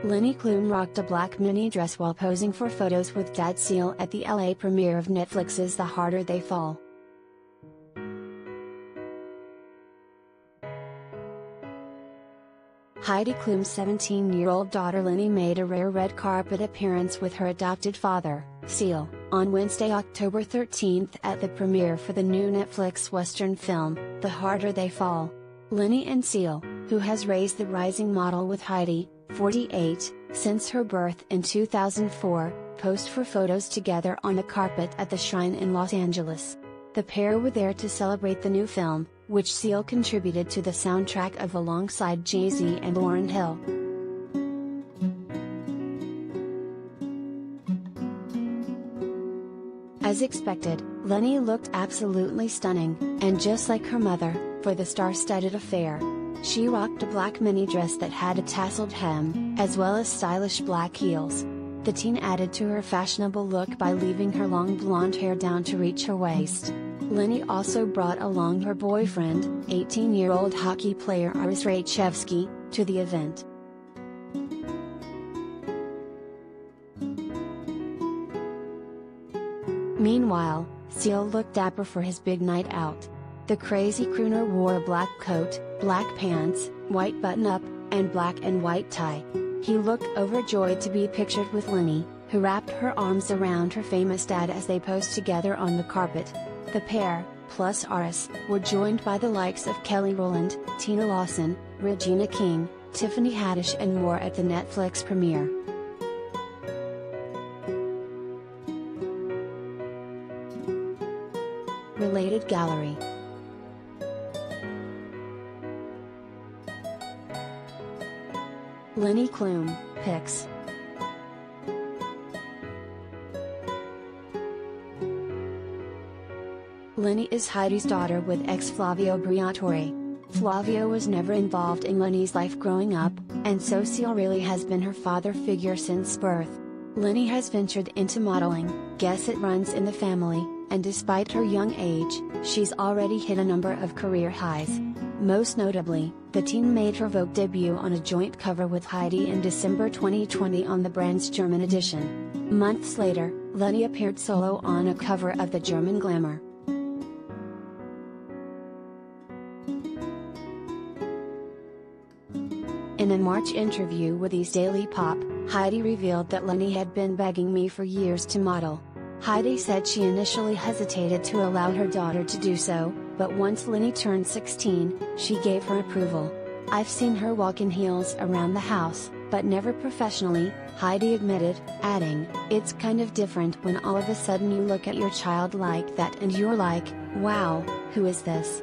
Leni Klum rocked a black mini dress while posing for photos with Dad Seal at the LA premiere of Netflix's The Harder They Fall. Heidi Klum's 17-year-old daughter Leni made a rare red carpet appearance with her adopted father, Seal, on Wednesday, October 13 at the premiere for the new Netflix Western film, The Harder They Fall. Leni and Seal, who has raised the rising model with Heidi, 48, since her birth in 2004, posed for photos together on the carpet at the Shrine in Los Angeles. The pair were there to celebrate the new film, which Seal contributed to the soundtrack of alongside JAY-Z and Lauryn Hill. As expected, Leni looked absolutely stunning, and just like her mother, for the star-studded affair. She rocked a black mini dress that had a tasseled hem, as well as stylish black heels. The teen added to her fashionable look by leaving her long blonde hair down to reach her waist. Leni also brought along her boyfriend, 18-year-old hockey player Aris Rachevsky, to the event. Meanwhile, Seal looked dapper for his big night out. The crazy crooner wore a black coat, black pants, white button-up, and black and white tie. He looked overjoyed to be pictured with Leni, who wrapped her arms around her famous dad as they posed together on the carpet. The pair, plus Aris, were joined by the likes of Kelly Rowland, Tina Lawson, Regina King, Tiffany Haddish and more at the Netflix premiere. Related gallery. Leni Klum, pics. Leni is Heidi's daughter with ex Flavio Briatore. Flavio was never involved in Leni's life growing up, and so Seal really has been her father figure since birth. Leni has ventured into modeling, guess it runs in the family, and despite her young age, she's already hit a number of career highs. Most notably, the teen made her Vogue debut on a joint cover with Heidi in December 2020 on the brand's German edition. Months later, Leni appeared solo on a cover of the German Glamour. In a March interview with E's Daily Pop, Heidi revealed that Leni had been begging me for years to model. Heidi said she initially hesitated to allow her daughter to do so, but once Leni turned 16, she gave her approval. I've seen her walk in heels around the house, but never professionally, Heidi admitted, adding, "It's kind of different when all of a sudden you look at your child like that and you're like, wow, who is this?"